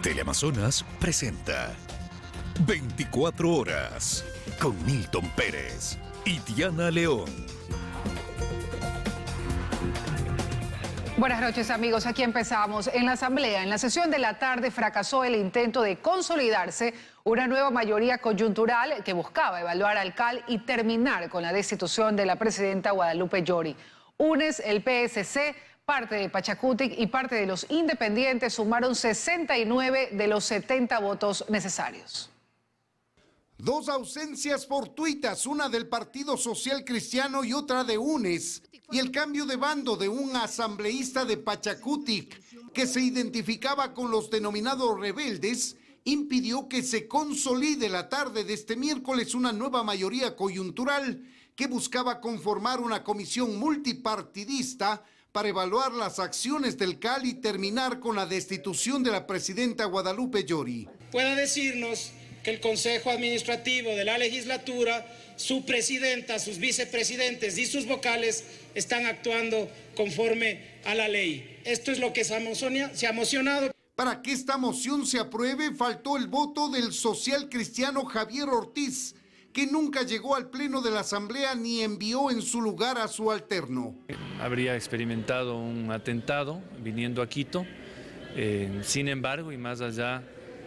Teleamazonas presenta 24 horas con Milton Pérez y Diana León. Buenas noches, amigos. Aquí empezamos. En la Asamblea, en la sesión de la tarde, fracasó el intento de consolidarse una nueva mayoría coyuntural que buscaba evaluar al CAL y terminar con la destitución de la presidenta Guadalupe Llori. UNES, el PSC, parte de Pachacutic y parte de los independientes sumaron 69 de los 70 votos necesarios. Dos ausencias fortuitas, una del Partido Social Cristiano y otra de UNES, y el cambio de bando de un asambleísta de Pachacutic que se identificaba con los denominados rebeldes, impidió que se consolide la tarde de este miércoles una nueva mayoría coyuntural que buscaba conformar una comisión multipartidista para evaluar las acciones del CAL y terminar con la destitución de la presidenta Guadalupe Llori. Pueda decirnos que el Consejo Administrativo de la Legislatura, su presidenta, sus vicepresidentes y sus vocales están actuando conforme a la ley. Esto es lo que se ha mocionado. Para que esta moción se apruebe, faltó el voto del social cristiano Javier Ortiz, que nunca llegó al pleno de la Asamblea ni envió en su lugar a su alterno. Habría experimentado un atentado viniendo a Quito, sin embargo, y más allá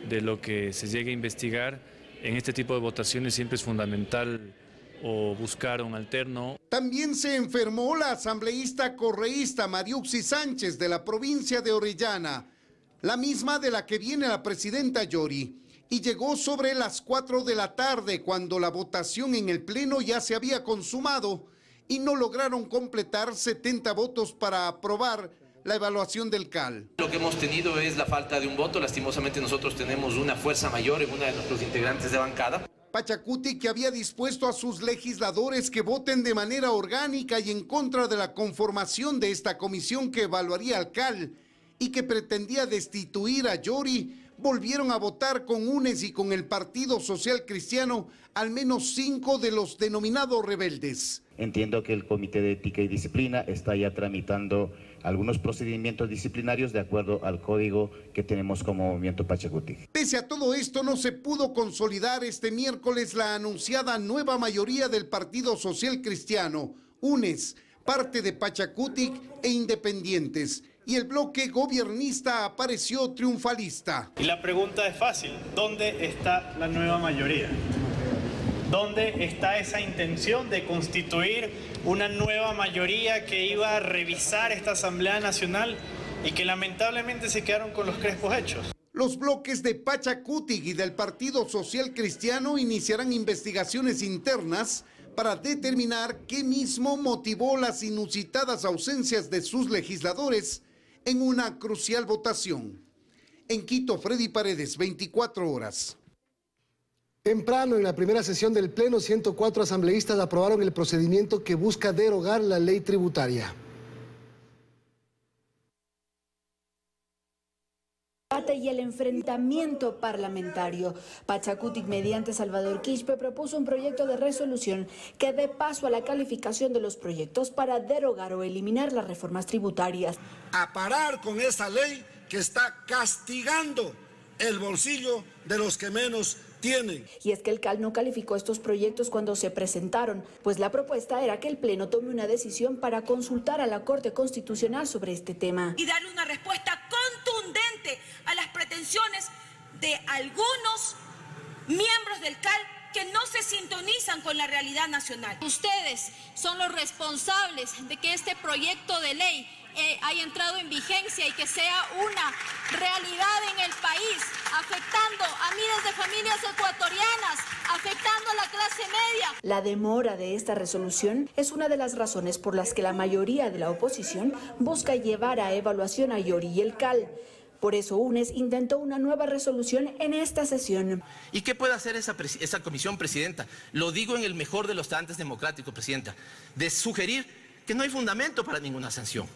de lo que se llegue a investigar, en este tipo de votaciones siempre es fundamental o buscar un alterno. También se enfermó la asambleísta correísta Mariuxi Sánchez de la provincia de Orellana, la misma de la que viene la presidenta Llori, y llegó sobre las 4 de la tarde cuando la votación en el pleno ya se había consumado y no lograron completar 70 votos para aprobar la evaluación del CAL. Lo que hemos tenido es la falta de un voto. Lastimosamente nosotros tenemos una fuerza mayor en una de nuestros integrantes de bancada. Pachacutic, que había dispuesto a sus legisladores que voten de manera orgánica y en contra de la conformación de esta comisión que evaluaría al CAL y que pretendía destituir a Llori, volvieron a votar con UNES y con el Partido Social Cristiano al menos 5 de los denominados rebeldes. Entiendo que el Comité de Ética y Disciplina está ya tramitando algunos procedimientos disciplinarios de acuerdo al código que tenemos como movimiento Pachacutic. Pese a todo esto, no se pudo consolidar este miércoles la anunciada nueva mayoría del Partido Social Cristiano, UNES, parte de Pachacutic e independientes, y el bloque gobiernista apareció triunfalista. Y la pregunta es fácil: ¿dónde está la nueva mayoría? ¿Dónde está esa intención de constituir una nueva mayoría que iba a revisar esta Asamblea Nacional y que lamentablemente se quedaron con los crespos hechos? Los bloques de Pachacutic y del Partido Social Cristiano iniciarán investigaciones internas para determinar qué mismo motivó las inusitadas ausencias de sus legisladores en una crucial votación. En Quito, Freddy Paredes, 24 horas. Temprano, en la primera sesión del Pleno, 104 asambleístas aprobaron el procedimiento que busca derogar la ley tributaria. Y el enfrentamiento parlamentario. Pachacutic, mediante Salvador Quispe, propuso un proyecto de resolución que dé paso a la calificación de los proyectos para derogar o eliminar las reformas tributarias. A parar con esa ley que está castigando el bolsillo de los que menos tienen. Y es que el CAL no calificó estos proyectos cuando se presentaron, pues la propuesta era que el Pleno tome una decisión para consultar a la Corte Constitucional sobre este tema. Y darle una respuesta contundente a las pretensiones de algunos miembros del CAL que no se sintonizan con la realidad nacional. Ustedes son los responsables de que este proyecto de ley haya entrado en vigencia y que sea una realidad en el país, afectando a miles de familias ecuatorianas, afectando a la clase media. La demora de esta resolución es una de las razones por las que la mayoría de la oposición busca llevar a evaluación a Llori y el CAL. Por eso UNES intentó una nueva resolución en esta sesión. ¿Y qué puede hacer esa comisión, presidenta? Lo digo en el mejor de los talantes democráticos, presidenta, de sugerir que no hay fundamento para ninguna sanción.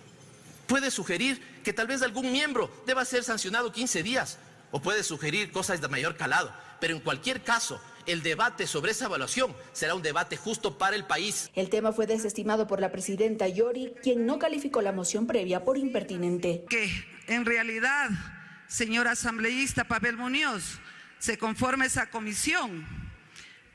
Puede sugerir que tal vez algún miembro deba ser sancionado 15 días, o puede sugerir cosas de mayor calado, pero en cualquier caso, el debate sobre esa evaluación será un debate justo para el país. El tema fue desestimado por la presidenta Llori, quien no calificó la moción previa por impertinente. Que en realidad señor asambleísta Pavel Muñoz, se conforme esa comisión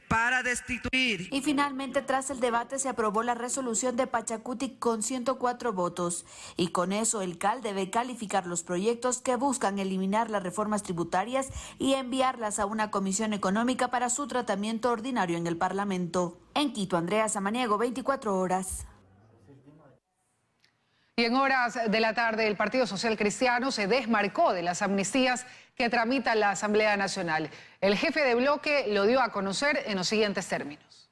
para destituir. Y finalmente, tras el debate, se aprobó la resolución de Pachacutic con 104 votos. Y con eso, el CAL debe calificar los proyectos que buscan eliminar las reformas tributarias y enviarlas a una comisión económica para su tratamiento ordinario en el Parlamento. En Quito, Andrea Samaniego, 24 horas. Y en horas de la tarde, el Partido Social Cristiano se desmarcó de las amnistías que tramita la Asamblea Nacional. El jefe de bloque lo dio a conocer en los siguientes términos.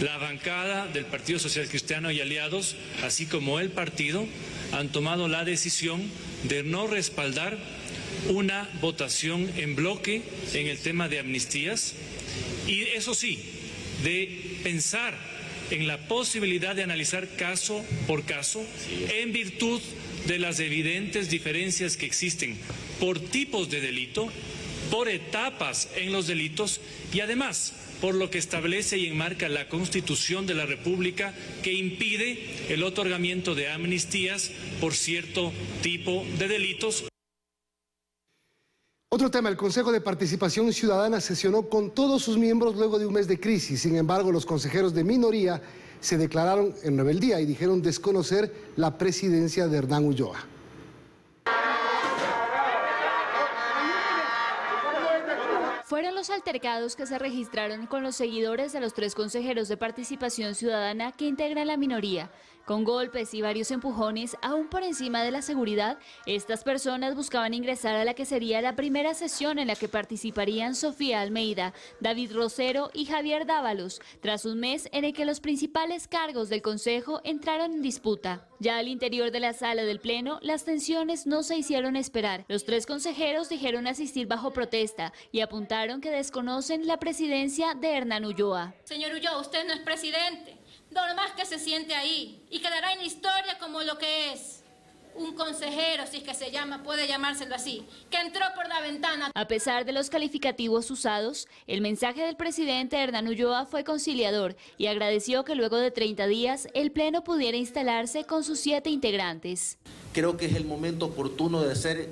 La bancada del Partido Social Cristiano y aliados, así como el partido, han tomado la decisión de no respaldar una votación en bloque en el tema de amnistías y, eso sí, de pensar en la posibilidad de analizar caso por caso en virtud de las evidentes diferencias que existen por tipos de delito, por etapas en los delitos y además por lo que establece y enmarca la Constitución de la República, que impide el otorgamiento de amnistías por cierto tipo de delitos. Otro tema, el Consejo de Participación Ciudadana sesionó con todos sus miembros luego de un mes de crisis. Sin embargo, los consejeros de minoría se declararon en rebeldía y dijeron desconocer la presidencia de Hernán Ulloa. Fueron los altercados que se registraron con los seguidores de los 3 consejeros de Participación Ciudadana que integran la minoría. Con golpes y varios empujones, aún por encima de la seguridad, estas personas buscaban ingresar a la que sería la primera sesión en la que participarían Sofía Almeida, David Rosero y Javier Dávalos, tras un mes en el que los principales cargos del Consejo entraron en disputa. Ya al interior de la sala del Pleno, las tensiones no se hicieron esperar. Los 3 consejeros dijeron asistir bajo protesta y apuntaron que desconocen la presidencia de Hernán Ulloa. Señor Ulloa, usted no es presidente. Normal que se siente ahí y quedará en la historia como lo que es un consejero, si es que se llama, puede llamárselo así, que entró por la ventana. A pesar de los calificativos usados, el mensaje del presidente Hernán Ulloa fue conciliador y agradeció que luego de 30 días el Pleno pudiera instalarse con sus 7 integrantes. Creo que es el momento oportuno de hacer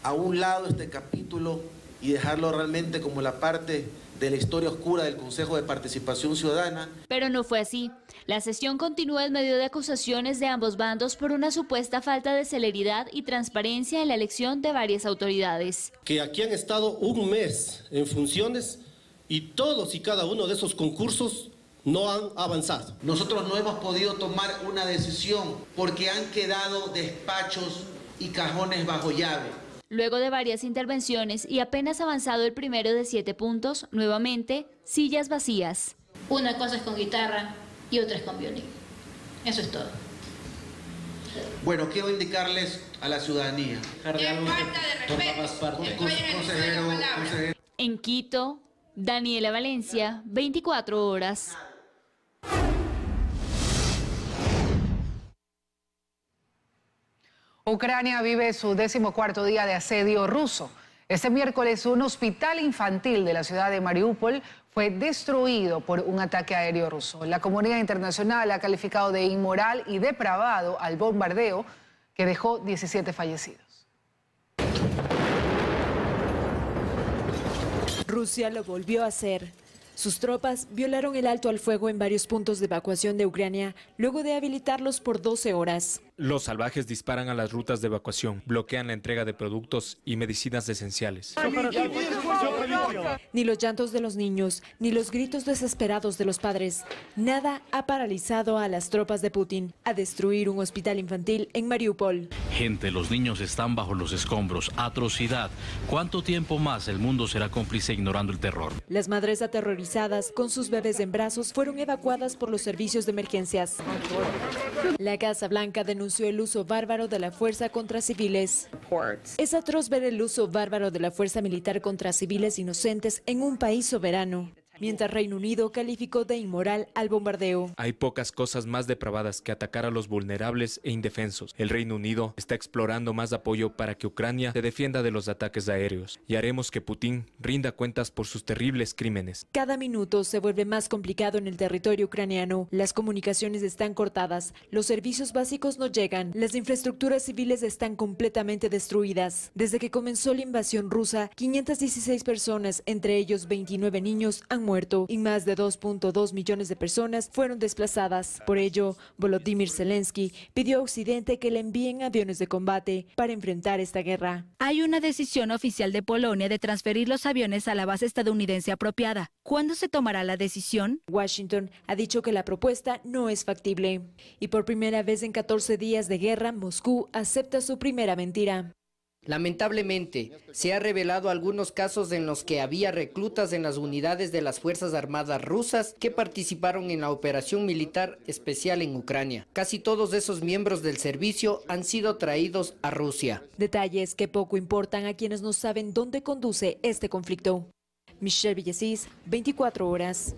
a un lado este capítulo y dejarlo realmente como la parte de la historia oscura del Consejo de Participación Ciudadana. Pero no fue así. La sesión continúa en medio de acusaciones de ambos bandos por una supuesta falta de celeridad y transparencia en la elección de varias autoridades. Que aquí han estado un mes en funciones y todos y cada uno de esos concursos no han avanzado. Nosotros no hemos podido tomar una decisión porque han quedado despachos y cajones bajo llave. Luego de varias intervenciones y apenas avanzado el primero de 7 puntos, nuevamente, sillas vacías. Una cosa es con guitarra y otra es con violín. Eso es todo. Bueno, quiero indicarles a la ciudadanía. En Quito, Daniela Valencia, 24 horas. Ucrania vive su 14º día de asedio ruso. Este miércoles, un hospital infantil de la ciudad de Mariupol fue destruido por un ataque aéreo ruso. La comunidad internacional ha calificado de inmoral y depravado al bombardeo que dejó 17 fallecidos. Rusia lo volvió a hacer. Sus tropas violaron el alto al fuego en varios puntos de evacuación de Ucrania luego de habilitarlos por 12 horas. Los salvajes disparan a las rutas de evacuación, bloquean la entrega de productos y medicinas esenciales. Ni los llantos de los niños, ni los gritos desesperados de los padres. Nada ha paralizado a las tropas de Putin a destruir un hospital infantil en Mariupol. Gente, los niños están bajo los escombros. Atrocidad. ¿Cuánto tiempo más el mundo será cómplice ignorando el terror? Las madres aterrorizadas con sus bebés en brazos fueron evacuadas por los servicios de emergencias. La Casa Blanca denunció el uso bárbaro de la fuerza contra civiles. Es atroz ver el uso bárbaro de la fuerza militar contra civiles inocentes en un país soberano. mientras Reino Unido calificó de inmoral al bombardeo. Hay pocas cosas más depravadas que atacar a los vulnerables e indefensos. El Reino Unido está explorando más apoyo para que Ucrania se defienda de los ataques aéreos y haremos que Putin rinda cuentas por sus terribles crímenes. Cada minuto se vuelve más complicado en el territorio ucraniano. Las comunicaciones están cortadas, los servicios básicos no llegan, las infraestructuras civiles están completamente destruidas. Desde que comenzó la invasión rusa, 516 personas, entre ellos 29 niños, han muerto y más de 2.2 millones de personas fueron desplazadas. Por ello, Volodymyr Zelensky pidió a Occidente que le envíen aviones de combate para enfrentar esta guerra. Hay una decisión oficial de Polonia de transferir los aviones a la base estadounidense apropiada. ¿Cuándo se tomará la decisión? Washington ha dicho que la propuesta no es factible. Y por primera vez en 14 días de guerra, Moscú acepta su primera mentira. Lamentablemente, se ha revelado algunos casos en los que había reclutas en las unidades de las Fuerzas Armadas rusas que participaron en la operación militar especial en Ucrania. Casi todos esos miembros del servicio han sido traídos a Rusia. Detalles que poco importan a quienes no saben dónde conduce este conflicto. Michelle Villasís, 24 horas.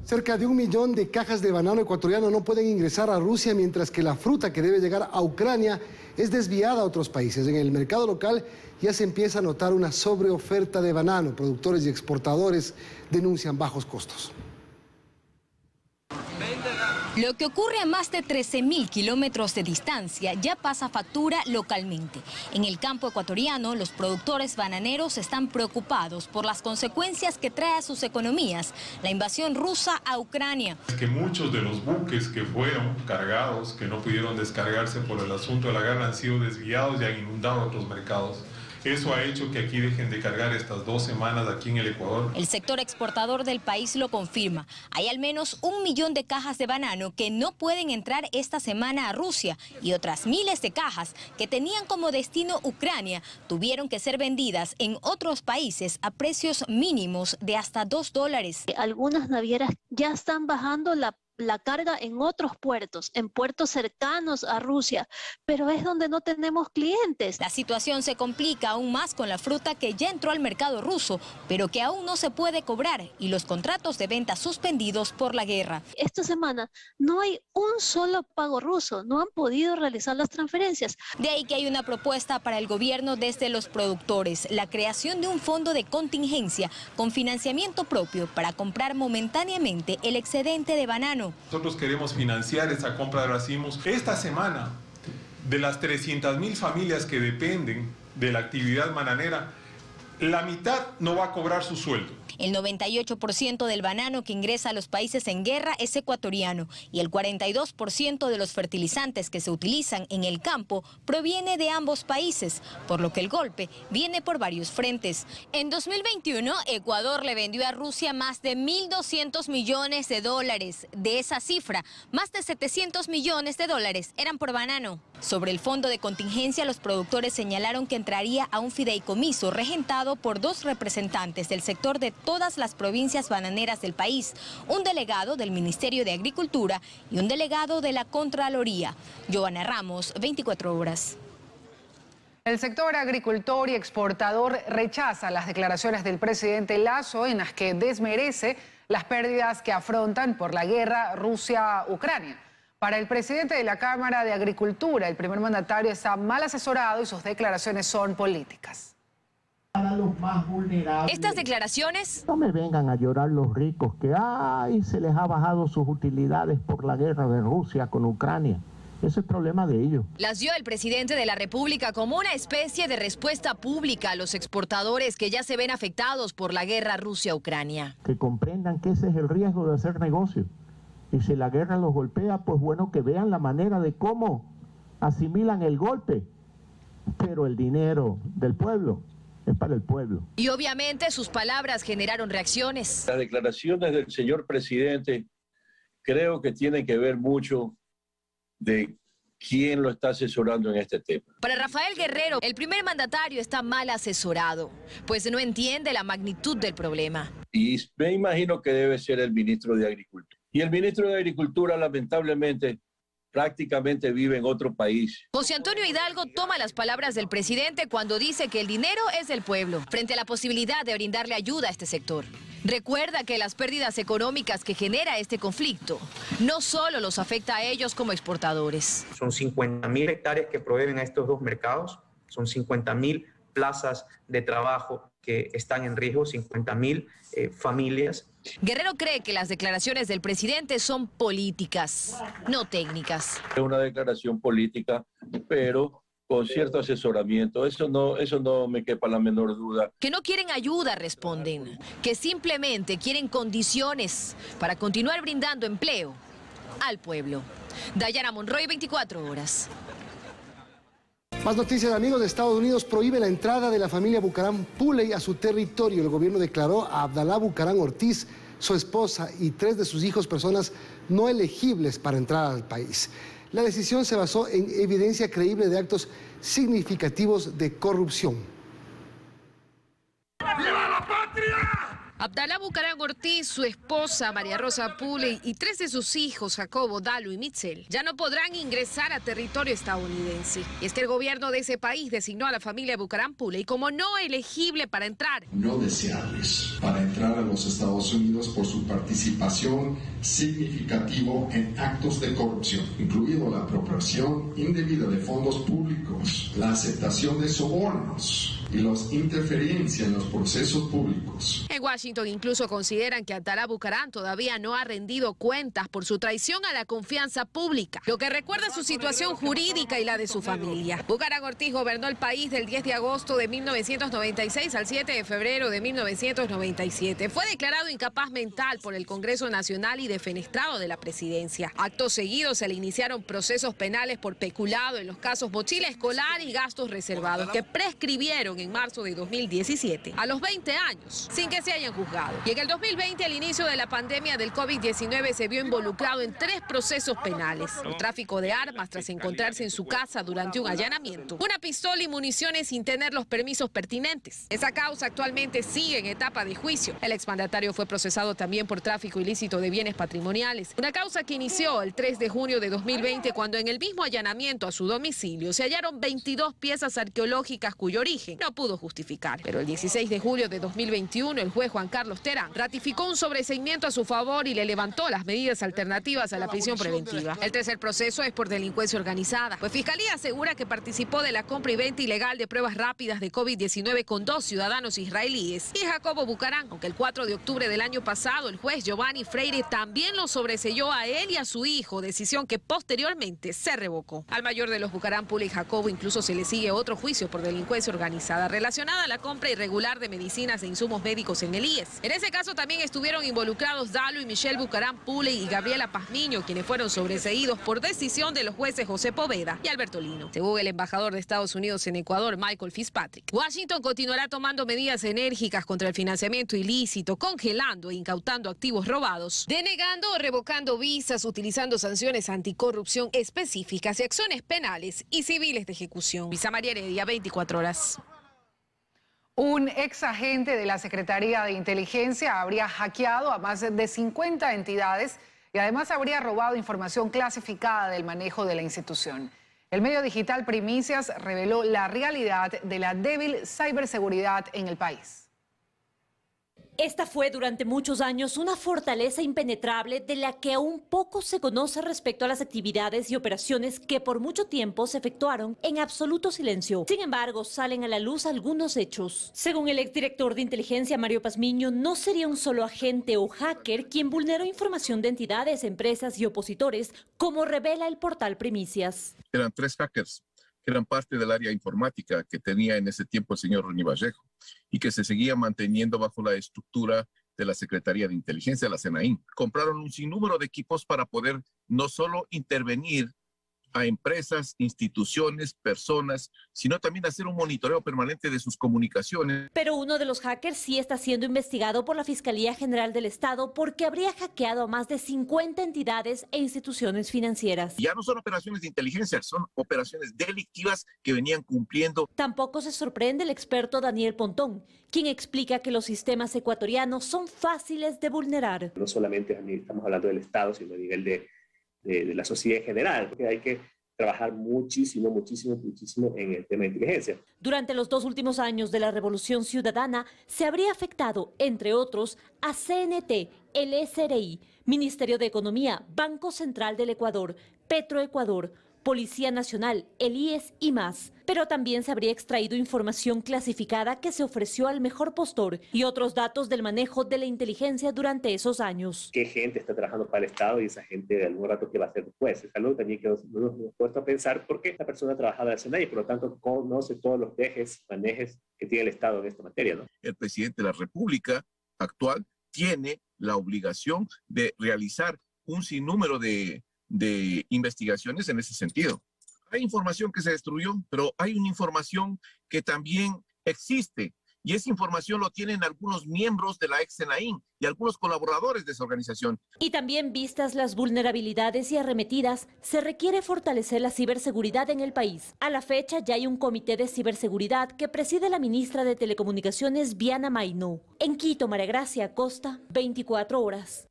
Cerca de 1 millón de cajas de banano ecuatoriano no pueden ingresar a Rusia, mientras que la fruta que debe llegar a Ucrania es desviada a otros países. En el mercado local ya se empieza a notar una sobreoferta de banano. Productores y exportadores denuncian bajos costos. Lo que ocurre a más de 13.000 kilómetros de distancia ya pasa factura localmente. En el campo ecuatoriano, los productores bananeros están preocupados por las consecuencias que trae a sus economías la invasión rusa a Ucrania. Que muchos de los buques que fueron cargados, que no pudieron descargarse por el asunto de la guerra, han sido desviados y han inundado otros mercados. Eso ha hecho que aquí dejen de cargar estas 2 semanas aquí en el Ecuador. El sector exportador del país lo confirma. Hay al menos 1 millón de cajas de banano que no pueden entrar esta semana a Rusia y otras miles de cajas que tenían como destino Ucrania tuvieron que ser vendidas en otros países a precios mínimos de hasta $2. Algunas navieras ya están bajando la carga en otros puertos, en puertos cercanos a Rusia, pero es donde no tenemos clientes. La situación se complica aún más con la fruta que ya entró al mercado ruso, pero que aún no se puede cobrar y los contratos de venta suspendidos por la guerra. Esta semana no hay un solo pago ruso, no han podido realizar las transferencias. De ahí que hay una propuesta para el gobierno desde los productores, la creación de un fondo de contingencia con financiamiento propio para comprar momentáneamente el excedente de banano. Nosotros queremos financiar esa compra de racimos. Esta semana, de las 300.000 familias que dependen de la actividad bananera, la mitad no va a cobrar su sueldo. El 98% del banano que ingresa a los países en guerra es ecuatoriano y el 42% de los fertilizantes que se utilizan en el campo proviene de ambos países, por lo que el golpe viene por varios frentes. En 2021, Ecuador le vendió a Rusia más de $1.200 millones. De esa cifra, más de $700 millones eran por banano. Sobre el fondo de contingencia, los productores señalaron que entraría a un fideicomiso regentado por 2 representantes del sector de todas las provincias bananeras del país, un delegado del Ministerio de Agricultura y un delegado de la Contraloría. Joana Ramos, 24 horas. El sector agricultor y exportador rechaza las declaraciones del presidente Lasso en las que desmerece las pérdidas que afrontan por la guerra Rusia-Ucrania. Para el presidente de la Cámara de Agricultura, el primer mandatario está mal asesorado y sus declaraciones son políticas. Para los más vulnerables. Estas declaraciones... No me vengan a llorar los ricos que se les ha bajado sus utilidades por la guerra de Rusia con Ucrania. Ese es el problema de ellos. Las dio el presidente de la República como una especie de respuesta pública a los exportadores que ya se ven afectados por la guerra Rusia-Ucrania. Que comprendan que ese es el riesgo de hacer negocio. Y si la guerra los golpea, pues bueno, que vean la manera de cómo asimilan el golpe. Pero el dinero del pueblo es para el pueblo. Y obviamente sus palabras generaron reacciones. Las declaraciones del señor presidente creo que tienen que ver mucho de quién lo está asesorando en este tema. Para Rafael Guerrero, el primer mandatario está mal asesorado, pues no entiende la magnitud del problema. Y me imagino que debe ser el ministro de Agricultura. Y el ministro de Agricultura, lamentablemente, prácticamente vive en otro país. José Antonio Hidalgo toma las palabras del presidente cuando dice que el dinero es del pueblo, frente a la posibilidad de brindarle ayuda a este sector. Recuerda que las pérdidas económicas que genera este conflicto no solo los afecta a ellos como exportadores. Son 50.000 hectáreas que proveen a estos dos mercados, son 50.000 plazas de trabajo que están en riesgo, 50.000 familias. Guerrero cree que las declaraciones del presidente son políticas, no técnicas. Es una declaración política, pero con cierto asesoramiento, eso no me quepa la menor duda. Que no quieren ayuda, responden, que simplemente quieren condiciones para continuar brindando empleo al pueblo. Dayana Monroy, 24 horas. Más noticias, amigos. De Estados Unidos prohíbe la entrada de la familia Bucaram Puley a su territorio. El gobierno declaró a Abdalá Bucaram Ortiz, su esposa y 3 de sus hijos personas no elegibles para entrar al país. La decisión se basó en evidencia creíble de actos significativos de corrupción. ¡Viva la patria! Abdalá Bucaram Ortiz, su esposa María Rosa Puley y 3 de sus hijos, Jacobo, Dalu y Mitchell, ya no podrán ingresar a territorio estadounidense. Y es que el gobierno de ese país designó a la familia Bucaram Puley como no elegible para entrar. No deseables para entrar a los Estados Unidos por su participación significativa en actos de corrupción, incluido la apropiación indebida de fondos públicos, la aceptación de sobornos y la interferencia en los procesos públicos. En Washington incluso consideran que Abdalá Bucaram todavía no ha rendido cuentas por su traición a la confianza pública, lo que recuerda su situación jurídica y la de su familia. Bucaram Ortiz gobernó el país del 10 de agosto de 1996 al 7 de febrero de 1997. Fue declarado incapaz mental por el Congreso Nacional y defenestrado de la presidencia. Acto seguido se le iniciaron procesos penales por peculado en los casos mochila escolar y gastos reservados que prescribieron en marzo de 2017, a los 20 años, sin que se hayan juzgado. Y en el 2020, al inicio de la pandemia del COVID-19, se vio involucrado en 3 procesos penales. Por tráfico de armas tras encontrarse en su casa durante un allanamiento, una pistola y municiones sin tener los permisos pertinentes. Esa causa actualmente sigue en etapa de juicio. El exmandatario fue procesado también por tráfico ilícito de bienes patrimoniales, una causa que inició el 3 de junio de 2020 cuando en el mismo allanamiento a su domicilio se hallaron 22 piezas arqueológicas cuyo origen no pudo justificar. Pero el 16 de julio de 2021 el juez Juan Carlos Terán ratificó un sobreseimiento a su favor y le levantó las medidas alternativas a la prisión preventiva. El tercer proceso es por delincuencia organizada, pues Fiscalía asegura que participó de la compra y venta ilegal de pruebas rápidas de COVID-19 con 2 ciudadanos israelíes y Jacobo Bucaram, aunque el 4 de octubre del año pasado el juez Giovanni Freire también lo sobreseyó a él y a su hijo, decisión que posteriormente se revocó. Al mayor de los Bucaram Puley y Jacobo incluso se le sigue otro juicio por delincuencia organizada relacionada a la compra irregular de medicinas e insumos médicos en el IES. En ese caso también estuvieron involucrados Dalu y Michelle Bucaram Puley y Gabriela Pazmiño, quienes fueron sobreseídos por decisión de los jueces José Poveda y Alberto Lino. Según el embajador de Estados Unidos en Ecuador, Michael Fitzpatrick, Washington continuará tomando medidas enérgicas contra el financiamiento ilícito, congelando e incautando activos robados, denegando o revocando visas, utilizando sanciones anticorrupción específicas y acciones penales y civiles de ejecución. Visa María Heredia, 24 horas. Un ex agente de la Secretaría de Inteligencia habría hackeado a más de 50 entidades y además habría robado información clasificada del manejo de la institución. El medio digital Primicias reveló la realidad de la débil ciberseguridad en el país. Esta fue durante muchos años una fortaleza impenetrable de la que aún poco se conoce respecto a las actividades y operaciones que por mucho tiempo se efectuaron en absoluto silencio. Sin embargo, salen a la luz algunos hechos. Según el exdirector de inteligencia Mario Pazmiño, no sería un solo agente o hacker quien vulneró información de entidades, empresas y opositores, como revela el portal Primicias. Eran 3 hackers que eran parte del área informática que tenía en ese tiempo el señor Ronnie Vallejo y que se seguía manteniendo bajo la estructura de la Secretaría de Inteligencia, la CENAIN. Compraron un sinnúmero de equipos para poder no solo intervenir a empresas, instituciones, personas, sino también hacer un monitoreo permanente de sus comunicaciones. Pero uno de los hackers sí está siendo investigado por la Fiscalía General del Estado porque habría hackeado a más de 50 entidades e instituciones financieras. Ya no son operaciones de inteligencia, son operaciones delictivas que venían cumpliendo. Tampoco se sorprende el experto Daniel Pontón, quien explica que los sistemas ecuatorianos son fáciles de vulnerar. No solamente estamos hablando del Estado, sino a nivel de la sociedad en general, porque hay que trabajar muchísimo en el tema de inteligencia. Durante los 2 últimos años de la Revolución Ciudadana se habría afectado, entre otros, a CNT, el SRI, Ministerio de Economía, Banco Central del Ecuador, Petroecuador, Policía Nacional, el IES y más. Pero también se habría extraído información clasificada que se ofreció al mejor postor y otros datos del manejo de la inteligencia durante esos años. ¿Qué gente está trabajando para el Estado y esa gente de algún rato qué va a hacer después? Es algo también que nos hemos puesto a pensar porque esta persona ha trabajado en el SENAI y por lo tanto conoce todos los manejes que tiene el Estado en esta materia, ¿no? El presidente de la República actual tiene la obligación de realizar un sinnúmero de investigaciones en ese sentido. Hay información que se destruyó, pero hay una información que también existe y esa información lo tienen algunos miembros de la ex SENAIN y algunos colaboradores de esa organización. Y también vistas las vulnerabilidades y arremetidas, se requiere fortalecer la ciberseguridad en el país. A la fecha ya hay un comité de ciberseguridad que preside la ministra de Telecomunicaciones, Viana Maynó. En Quito, María Gracia Acosta, 24 horas.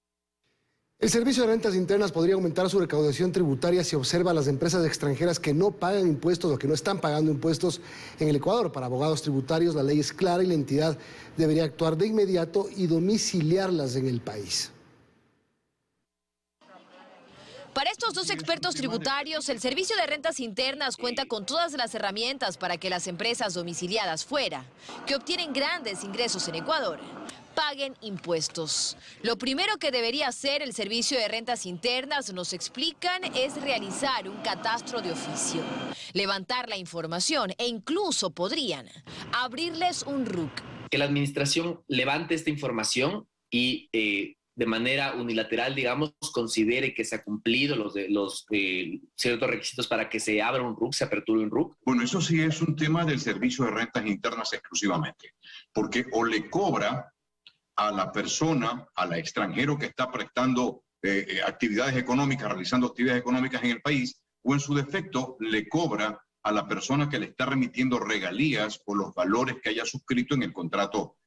El Servicio de Rentas Internas podría aumentar su recaudación tributaria si observa a las empresas extranjeras que no pagan impuestos o que no están pagando impuestos en el Ecuador. Para abogados tributarios, la ley es clara y la entidad debería actuar de inmediato y domiciliarlas en el país. Para estos dos expertos tributarios, el Servicio de Rentas Internas cuenta con todas las herramientas para que las empresas domiciliadas fuera, que obtienen grandes ingresos en Ecuador, paguen impuestos. Lo primero que debería hacer el Servicio de Rentas Internas, nos explican, es realizar un catastro de oficio, levantar la información e incluso podrían abrirles un RUC. Que la administración levante esta información y de manera unilateral, digamos, considere que se ha cumplido los ciertos requisitos para que se abra un RUC, se aperture un RUC. Bueno, eso sí es un tema del Servicio de Rentas Internas exclusivamente, porque o le cobra a la persona, al extranjero que está prestando actividades económicas, realizando actividades económicas en el país, o en su defecto le cobra a la persona que le está remitiendo regalías o los valores que haya suscrito en el contrato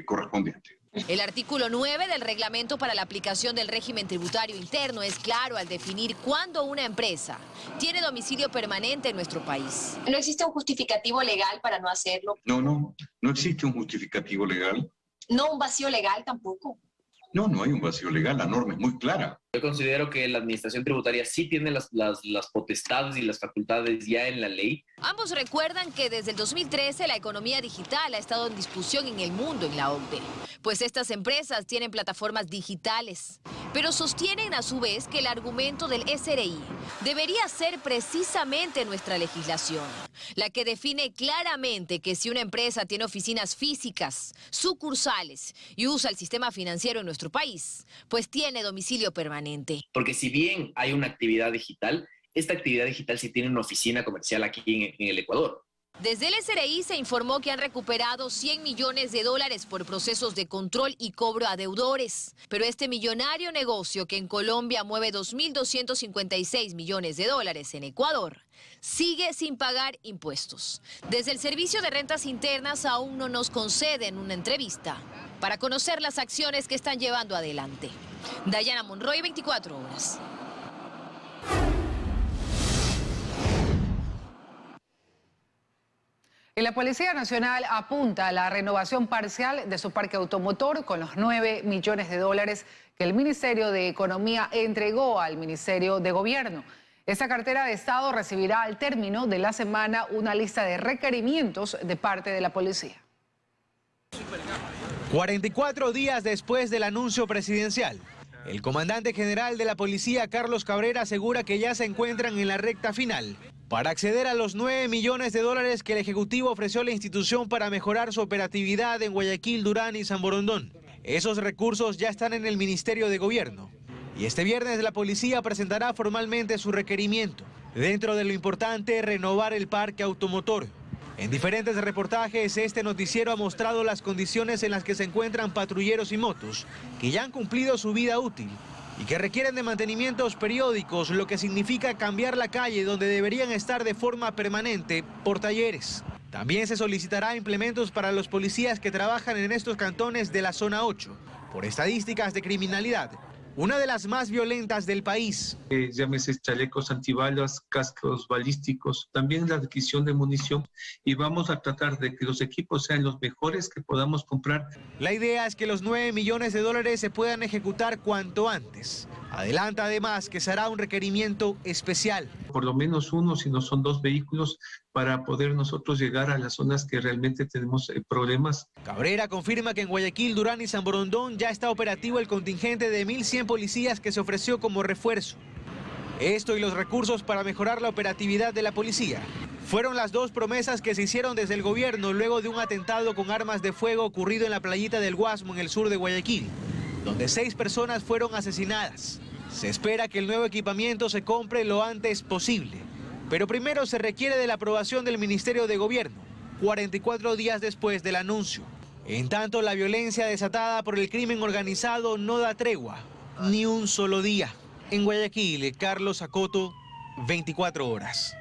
correspondiente. El artículo 9 del reglamento para la aplicación del régimen tributario interno es claro al definir cuándo una empresa tiene domicilio permanente en nuestro país. ¿No existe un justificativo legal para no hacerlo? No existe un justificativo legal. No un vacío legal tampoco. No hay un vacío legal, la norma es muy clara. Yo considero que la administración tributaria sí tiene las potestades y las facultades ya en la ley. Ambos recuerdan que desde el 2013 la economía digital ha estado en discusión en el mundo en la OCDE, pues estas empresas tienen plataformas digitales, pero sostienen a su vez que el argumento del SRI debería ser precisamente nuestra legislación, la que define claramente que si una empresa tiene oficinas físicas, sucursales y usa el sistema financiero en nuestro país, pues tiene domicilio permanente. Porque si bien hay una actividad digital, esta actividad digital sí tiene una oficina comercial aquí en el Ecuador. Desde el SRI se informó que han recuperado $100 millones por procesos de control y cobro a deudores. Pero este millonario negocio que en Colombia mueve $2.256 millones en Ecuador sigue sin pagar impuestos. Desde el Servicio de Rentas Internas aún no nos conceden una entrevista para conocer las acciones que están llevando adelante. Dayana Monroy, 24 horas. Y la Policía Nacional apunta a la renovación parcial de su parque automotor con los $9 millones que el Ministerio de Economía entregó al Ministerio de Gobierno. Esta cartera de Estado recibirá al término de la semana una lista de requerimientos de parte de la policía. 44 días después del anuncio presidencial, el comandante general de la policía, Carlos Cabrera, asegura que ya se encuentran en la recta final para acceder a los $9 millones que el Ejecutivo ofreció a la institución para mejorar su operatividad en Guayaquil, Durán y San Borondón. Esos recursos ya están en el Ministerio de Gobierno y este viernes la policía presentará formalmente su requerimiento. Dentro de lo importante, renovar el parque automotor. En diferentes reportajes, este noticiero ha mostrado las condiciones en las que se encuentran patrulleros y motos, que ya han cumplido su vida útil y que requieren de mantenimientos periódicos, lo que significa cambiar la calle donde deberían estar de forma permanente por talleres. También se solicitará implementos para los policías que trabajan en estos cantones de la zona 8. Por estadísticas de criminalidad, una de las más violentas del país. Llámese chalecos antibalas, cascos balísticos, también la adquisición de munición, y vamos a tratar de que los equipos sean los mejores que podamos comprar. La idea es que los 9 millones de dólares se puedan ejecutar cuanto antes. Adelanta además que será un requerimiento especial. Por lo menos uno, si no son 2 vehículos, para poder nosotros llegar a las zonas que realmente tenemos problemas. Cabrera confirma que en Guayaquil, Durán y San Borondón ya está operativo el contingente de 1.100 policías que se ofreció como refuerzo. Esto y los recursos para mejorar la operatividad de la policía fueron las 2 promesas que se hicieron desde el gobierno luego de un atentado con armas de fuego ocurrido en la playita del Guasmo, en el sur de Guayaquil, donde 6 personas fueron asesinadas. Se espera que el nuevo equipamiento se compre lo antes posible, pero primero se requiere de la aprobación del Ministerio de Gobierno, 44 días después del anuncio. En tanto, la violencia desatada por el crimen organizado no da tregua, ni un solo día. En Guayaquil, Carlos Acoto, 24 horas.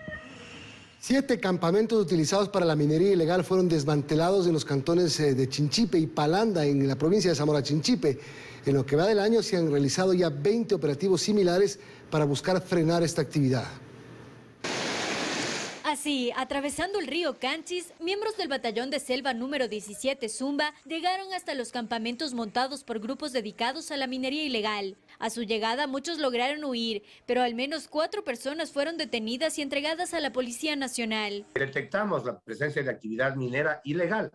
7 campamentos utilizados para la minería ilegal fueron desmantelados en los cantones de Chinchipe y Palanda, en la provincia de Zamora Chinchipe. En lo que va del año se han realizado ya 20 operativos similares para buscar frenar esta actividad. Así, atravesando el río Canchis, miembros del batallón de selva número 17 Zumba llegaron hasta los campamentos montados por grupos dedicados a la minería ilegal. A su llegada, muchos lograron huir, pero al menos 4 personas fueron detenidas y entregadas a la Policía Nacional. Detectamos la presencia de actividad minera ilegal,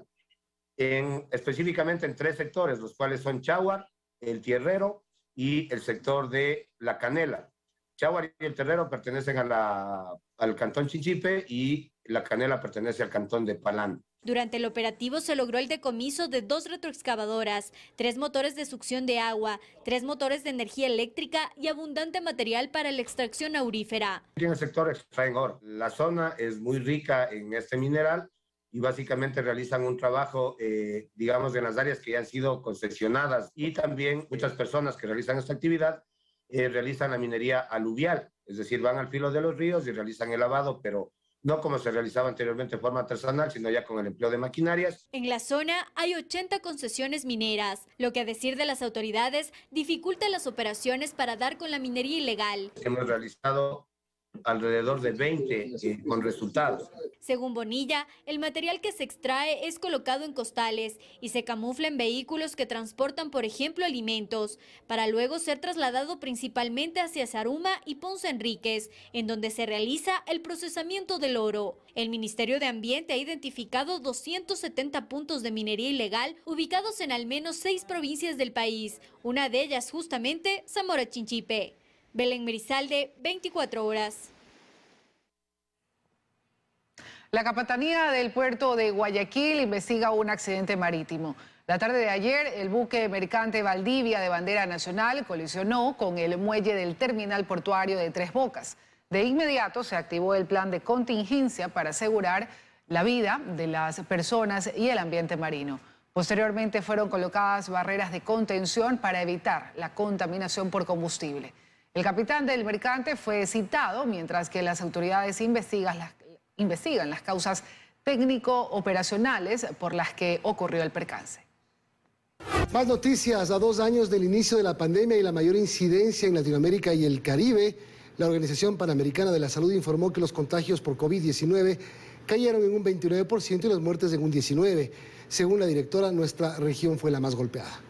específicamente en 3 sectores, los cuales son Cháhuar, El Tierrero y el sector de La Canela. Cháhuar y El Tierrero pertenecen al cantón Chinchipe y La Canela pertenece al cantón de Palán. Durante el operativo se logró el decomiso de 2 retroexcavadoras, 3 motores de succión de agua, 3 motores de energía eléctrica y abundante material para la extracción aurífera. En el sector extraen oro. La zona es muy rica en este mineral y básicamente realizan un trabajo, digamos, en las áreas que ya han sido concesionadas, y también muchas personas que realizan esta actividad realizan la minería aluvial, es decir, van al filo de los ríos y realizan el lavado, pero no como se realizaba anteriormente de forma artesanal, sino ya con el empleo de maquinarias. En la zona hay 80 concesiones mineras, lo que a decir de las autoridades dificulta las operaciones para dar con la minería ilegal. Hemos realizado alrededor de 20 con resultados. Según Bonilla, el material que se extrae es colocado en costales y se camufla en vehículos que transportan, por ejemplo, alimentos, para luego ser trasladado principalmente hacia Zaruma y Ponce Enríquez, en donde se realiza el procesamiento del oro. El Ministerio de Ambiente ha identificado 270 puntos de minería ilegal ubicados en al menos 6 provincias del país, una de ellas justamente Zamora Chinchipe. Belén Merizalde, 24 horas. La Capitanía del Puerto de Guayaquil investiga un accidente marítimo. La tarde de ayer, el buque mercante Valdivia de bandera nacional colisionó con el muelle del terminal portuario de Tres Bocas. De inmediato se activó el plan de contingencia para asegurar la vida de las personas y el ambiente marino. Posteriormente fueron colocadas barreras de contención para evitar la contaminación por combustible. El capitán del mercante fue citado mientras que las autoridades investigan las causas técnico-operacionales por las que ocurrió el percance. Más noticias. A 2 años del inicio de la pandemia y la mayor incidencia en Latinoamérica y el Caribe, la Organización Panamericana de la Salud informó que los contagios por COVID-19 cayeron en un 29% y las muertes en un 19%. Según la directora, nuestra región fue la más golpeada.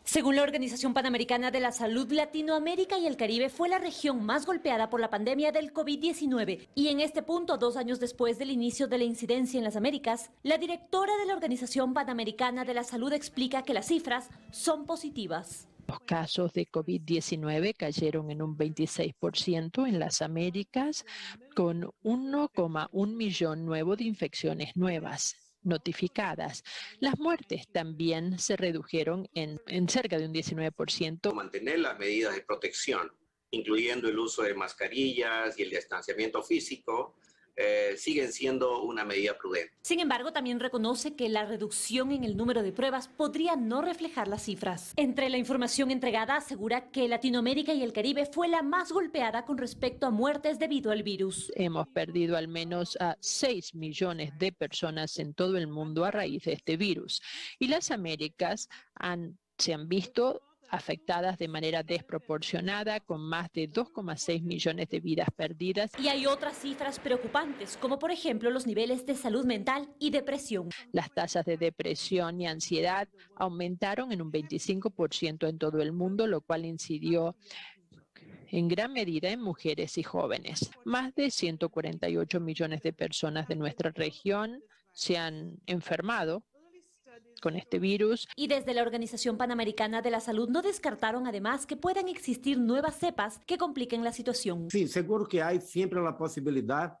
Según la Organización Panamericana de la Salud, Latinoamérica y el Caribe fue la región más golpeada por la pandemia del COVID-19. Y en este punto, 2 años después del inicio de la incidencia en las Américas, la directora de la Organización Panamericana de la Salud explica que las cifras son positivas. Los casos de COVID-19 cayeron en un 26% en las Américas, con 1,1 millón nuevo de infecciones nuevas notificadas. Las muertes también se redujeron en cerca de un 19%. Mantener las medidas de protección, incluyendo el uso de mascarillas y el distanciamiento físico, siguen siendo una medida prudente. Sin embargo, también reconoce que la reducción en el número de pruebas podría no reflejar las cifras. Entre la información entregada, asegura que Latinoamérica y el Caribe fue la más golpeada con respecto a muertes debido al virus. Hemos perdido al menos a 6 millones de personas en todo el mundo a raíz de este virus. Y las Américas se han visto afectadas de manera desproporcionada, con más de 2,6 millones de vidas perdidas. Y hay otras cifras preocupantes, como por ejemplo los niveles de salud mental y depresión. Las tasas de depresión y ansiedad aumentaron en un 25% en todo el mundo, lo cual incidió en gran medida en mujeres y jóvenes. Más de 148 millones de personas de nuestra región se han enfermado con este virus. Y desde la Organización Panamericana de la Salud no descartaron además que puedan existir nuevas cepas que compliquen la situación. Sí, seguro que hay siempre la posibilidad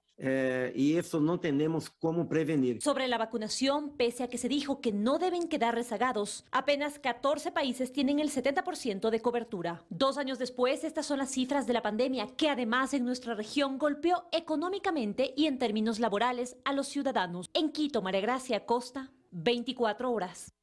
y eso no tenemos cómo prevenir. Sobre la vacunación, pese a que se dijo que no deben quedar rezagados, apenas 14 países tienen el 70% de cobertura. 2 años después, estas son las cifras de la pandemia que además en nuestra región golpeó económicamente y en términos laborales a los ciudadanos. En Quito, María Gracia Costa, 24 horas.